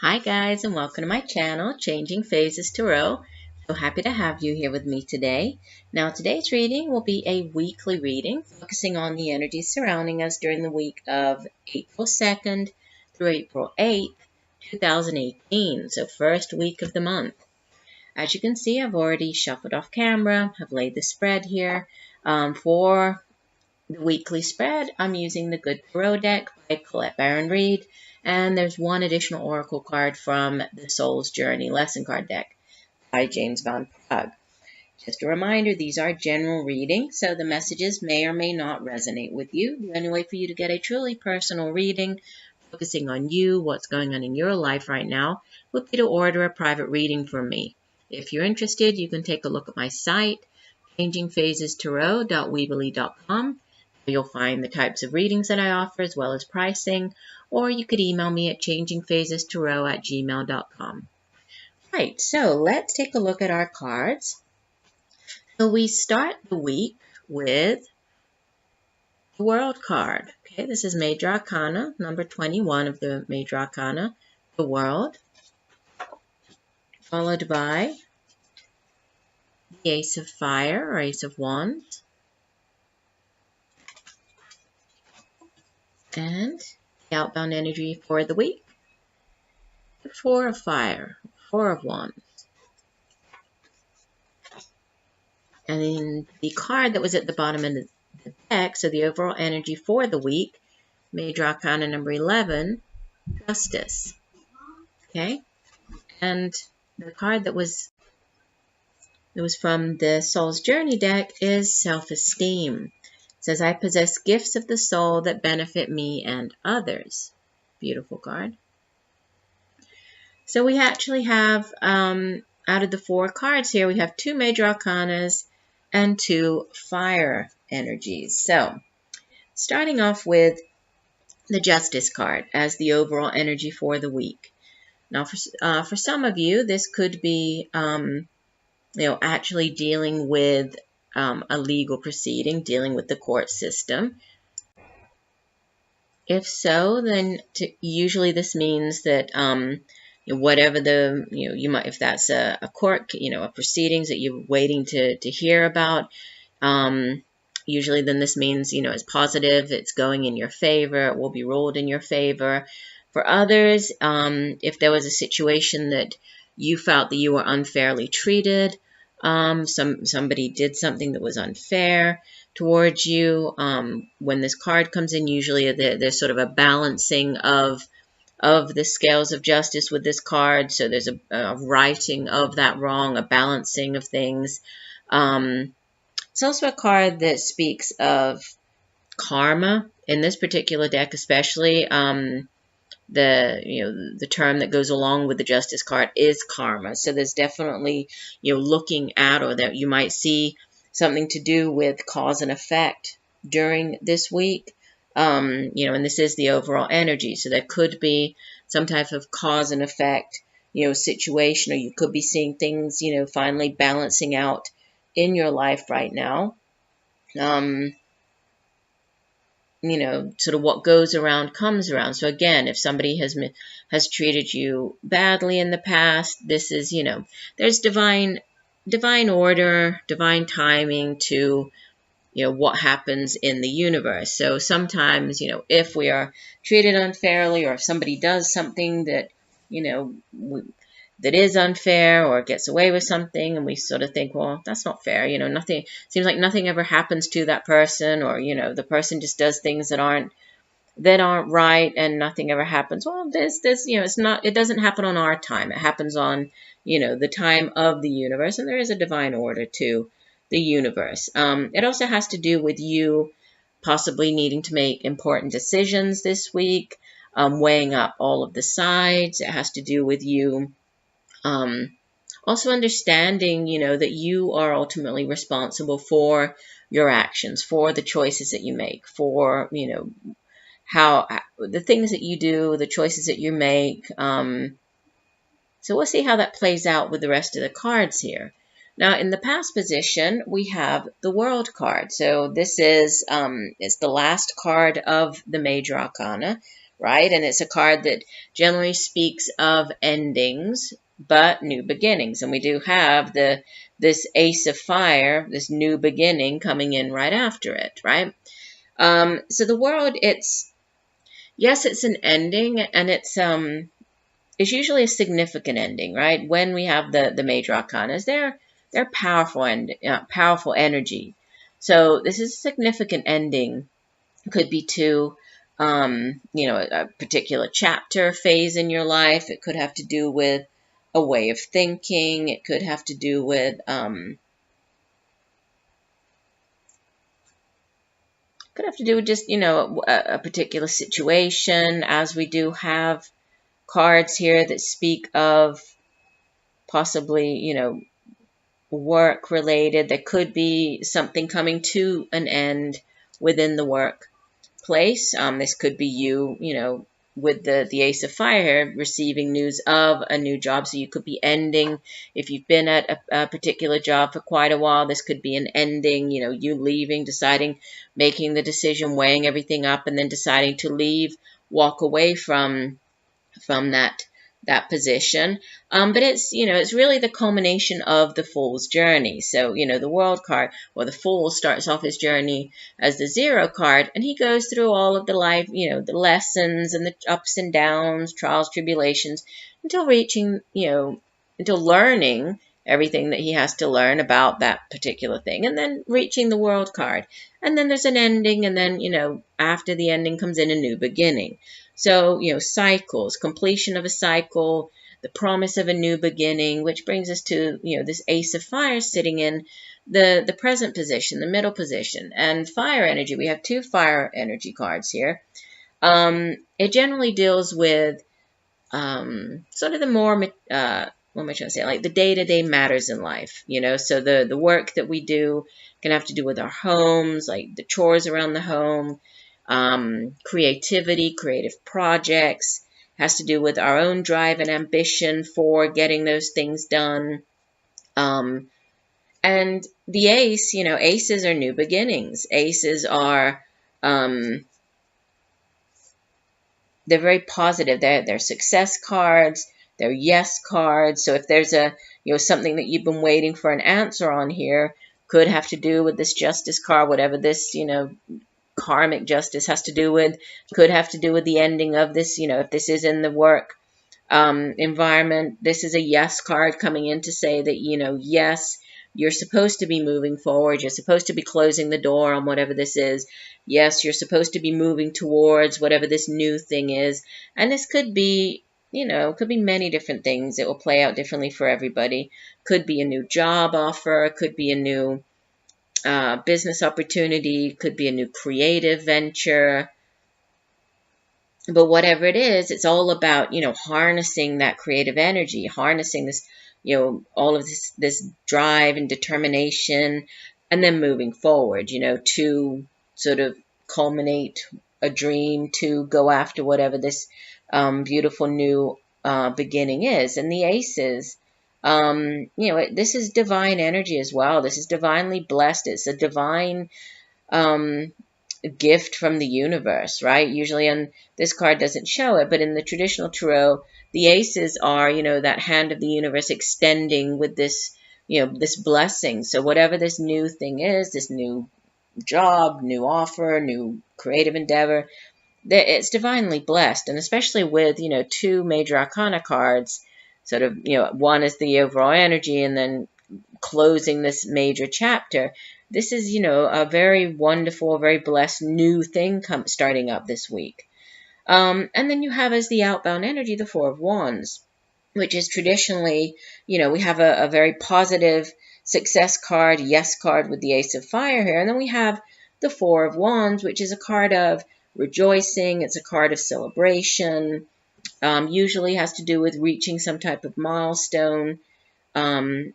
Hi guys, and welcome to my channel, Changing Phases Tarot. So happy to have you here with me today. Now today's reading will be a weekly reading focusing on the energies surrounding us during the week of April 2nd through April 8th, 2018. So first week of the month. As you can see, I've already shuffled off camera. I've laid the spread here. For the weekly spread, I'm using the Good Tarot deck by Colette Baron-Reid. And there's one additional oracle card from the Soul's Journey lesson card deck by James von Praagh. Just a reminder, these are general readings, so the messages may or may not resonate with you. The only way for you to get a truly personal reading, focusing on you, what's going on in your life right now, would be to order a private reading from me. If you're interested, you can take a look at my site, changingphasestarot.weebly.com. You'll find the types of readings that I offer as well as pricing, or you could email me at changingphasestarot@gmail.com. Right, so let's take a look at our cards. So we start the week with the World card. Okay, this is Major Arcana, number 21 of the Major Arcana, the World, followed by the Ace of Fire or Ace of Wands, and the outbound energy for the week, the Four of Fire, Four of Wands. And then the card that was at the bottom of the deck, so the overall energy for the week, Major Arcana number 11, Justice. Okay? And the card that was from the Soul's Journey deck is Self-Esteem. It says, I possess gifts of the soul that benefit me and others. Beautiful card. So we actually have, out of the four cards here, we have two Major Arcanas and two fire energies. So starting off with the Justice card as the overall energy for the week. Now for some of you, this could be, actually dealing with a legal proceeding, dealing with the court system. If so, then usually this means that whatever the, you might, if that's a court, a proceedings that you're waiting to hear about, usually then this means, it's positive, it's going in your favor, it will be ruled in your favor. For others, if there was a situation that you felt that you were unfairly treated, somebody did something that was unfair towards you, when this card comes in, usually there's sort of a balancing of the scales of justice with this card. So there's a righting of that wrong, a balancing of things. It's also a card that speaks of karma. In this particular deck especially, the term that goes along with the Justice card is karma. So there's definitely, looking at, or that you might see something to do with cause and effect during this week. And this is the overall energy. So there could be some type of cause and effect, situation, or you could be seeing things, finally balancing out in your life right now. Sort of what goes around comes around. So again, if somebody has treated you badly in the past, this is, there's divine order, divine timing to, what happens in the universe. So sometimes, if we are treated unfairly, or if somebody does something that, that is unfair, or gets away with something, and we sort of think, well, that's not fair. Nothing seems like nothing ever happens to that person, or the person just does things that aren't right, and nothing ever happens. Well, it doesn't happen on our time. It happens on, the time of the universe, and there is a divine order to the universe. It also has to do with you possibly needing to make important decisions this week, weighing up all of the sides. It has to do with you also understanding, that you are ultimately responsible for your actions, for the choices that you make, for, how the things that you do, the choices that you make. So we'll see how that plays out with the rest of the cards here. Now, in the past position, we have the World card. So this is it's the last card of the Major Arcana, right? And it's a card that generally speaks of endings, but new beginnings. And we do have this Ace of Fire, this new beginning coming in right after it, right? So the world, yes, it's an ending, and it's usually a significant ending, right? When we have the major arcanas, they're powerful and powerful energy. So this is a significant ending. Could be to a particular chapter, phase in your life. It could have to do with a way of thinking. It could have to do with just a particular situation, as we do have cards here that speak of possibly work related. There could be something coming to an end within the workplace. This could be you with the Ace of Fire here, receiving news of a new job. So you could be ending, if you've been at a particular job for quite a while, this could be an ending, you leaving, deciding, making the decision, weighing everything up, and then deciding to leave, walk away from that position. But it's really the culmination of the Fool's journey. So, the World card, or the Fool, starts off his journey as the Zero card, and he goes through all of the life, the lessons and the ups and downs, trials, tribulations, until until learning everything that he has to learn about that particular thing, and then reaching the World card. And then there's an ending, and then, after the ending comes in a new beginning. So, cycles, completion of a cycle, the promise of a new beginning, which brings us to, this Ace of Fire sitting in the present position, the middle position. And fire energy, we have 2 fire energy cards here. It generally deals with sort of the more, what am I trying to say, like the day-to-day matters in life, so the work that we do can have to do with our homes, like the chores around the home, creativity, creative projects, has to do with our own drive and ambition for getting those things done. And the ace, aces are new beginnings. Aces are, they're very positive. They're success cards. They're yes cards. So if there's something that you've been waiting for an answer on here, could have to do with this Justice card, whatever this, karmic justice has to do with, could have to do with the ending of this, if this is in the work environment. This is a yes card coming in to say that, yes, you're supposed to be moving forward. You're supposed to be closing the door on whatever this is. Yes, you're supposed to be moving towards whatever this new thing is. And this could be, could be many different things. It will play out differently for everybody. Could be a new job offer. Could be a new business opportunity, could be a new creative venture. But whatever it is, it's all about, harnessing that creative energy, harnessing this, all of this drive and determination, and then moving forward, to sort of culminate a dream, to go after whatever this beautiful new beginning is. And the aces, this is divine energy as well. This is divinely blessed. It's a divine gift from the universe, right? Usually on this card doesn't show it, but in the traditional tarot, the aces are, that hand of the universe extending with this, this blessing. So whatever this new thing is, this new job, new offer, new creative endeavor, it's divinely blessed. And especially with, 2 major arcana cards, sort of, one is the overall energy, and then closing this major chapter. This is, a very wonderful, very blessed new thing starting up this week. And then you have as the outbound energy, the 4 of Wands, which is traditionally, we have a very positive success card, yes card with the Ace of Fire here. And then we have the 4 of Wands, which is a card of rejoicing. It's a card of celebration. Usually has to do with reaching some type of milestone, within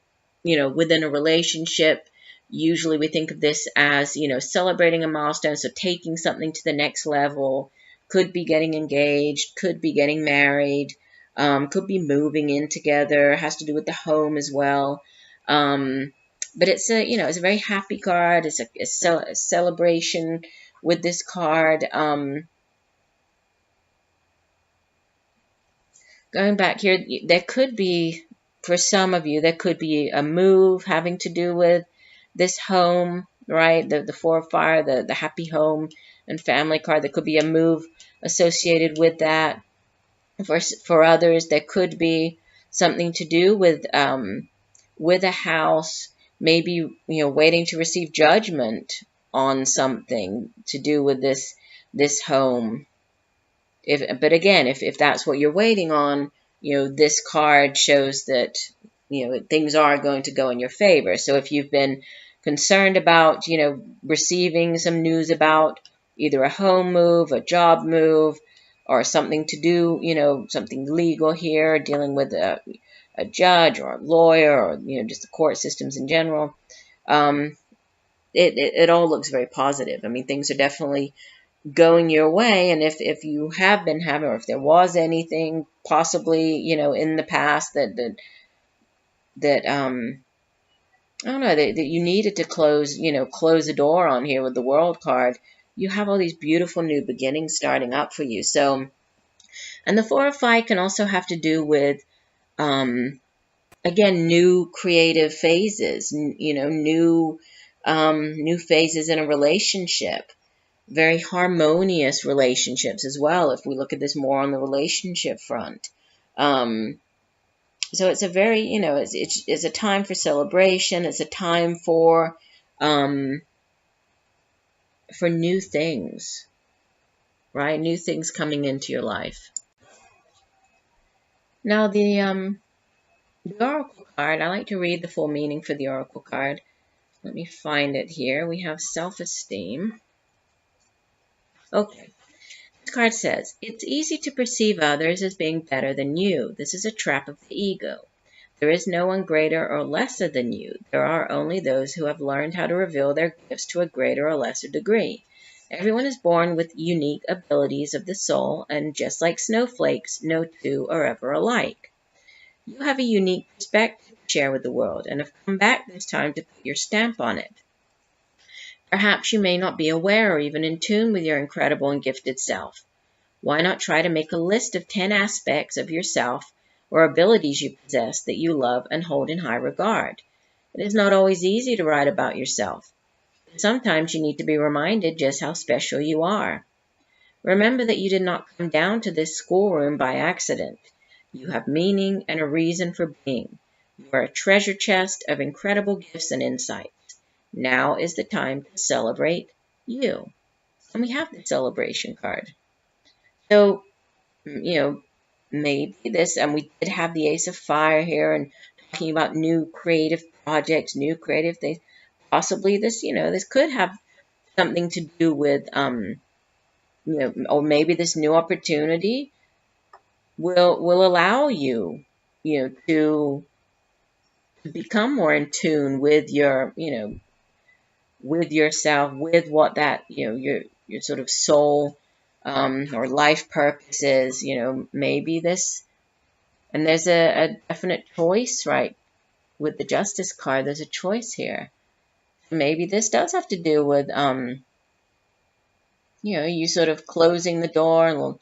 a relationship. Usually we think of this as, celebrating a milestone, so taking something to the next level. Could be getting engaged, could be getting married, could be moving in together, has to do with the home as well. But it's it's a very happy card. It's a celebration with this card. going back here, there could be, for some of you, there could be a move having to do with this home, right? The Four of Fire, the happy home and family card. There could be a move associated with that. For others, there could be something to do with a house, maybe waiting to receive judgment on something to do with this home. But again, if that's what you're waiting on, this card shows that things are going to go in your favor. So if you've been concerned about receiving some news about either a home move, a job move, or something to do, something legal here, dealing with a judge or a lawyer, or just the court systems in general, it all looks very positive. I mean, things are definitely going your way. And if you have been having, or if there was anything possibly in the past that I don't know, that you needed to close the door on here with the World card, you have all these beautiful new beginnings starting up for you. So, and the Four of Fire can also have to do with again, new creative phases, new phases in a relationship. Very harmonious relationships as well, if we look at this more on the relationship front. So it's a very, it's a time for celebration. It's a time for new things, right? New things coming into your life. Now the Oracle card, I like to read the full meaning for the Oracle card. Let me find it here. We have self-esteem. Okay. This card says, it's easy to perceive others as being better than you. This is a trap of the ego. There is no one greater or lesser than you. There are only those who have learned how to reveal their gifts to a greater or lesser degree. Everyone is born with unique abilities of the soul, and just like snowflakes, no two are ever alike. You have a unique perspective to share with the world, and have come back this time to put your stamp on it. Perhaps you may not be aware or even in tune with your incredible and gifted self. Why not try to make a list of 10 aspects of yourself or abilities you possess that you love and hold in high regard? It is not always easy to write about yourself. Sometimes you need to be reminded just how special you are. Remember that you did not come down to this schoolroom by accident. You have meaning and a reason for being. You are a treasure chest of incredible gifts and insights. Now is the time to celebrate you. And we have the celebration card. So, maybe this, and we did have the Ace of Fire here, and talking about new creative projects, new creative things. Possibly this, this could have something to do with, or maybe this new opportunity will allow you, to become more in tune with your, with yourself, with what that, your sort of soul or life purpose is, maybe this, and there's a definite choice, right? With the Justice card, there's a choice here. Maybe this does have to do with, you sort of closing the door and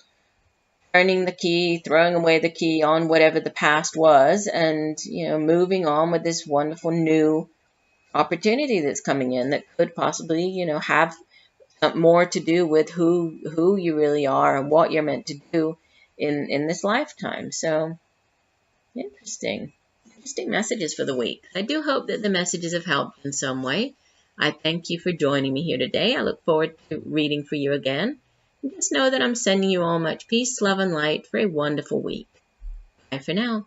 turning the key, throwing away the key on whatever the past was, and, moving on with this wonderful new opportunity that's coming in that could possibly, have more to do with who you really are and what you're meant to do in this lifetime. So, interesting messages for the week. I do hope that the messages have helped in some way. I thank you for joining me here today. I look forward to reading for you again. And just know that I'm sending you all much peace, love, and light for a wonderful week. Bye for now.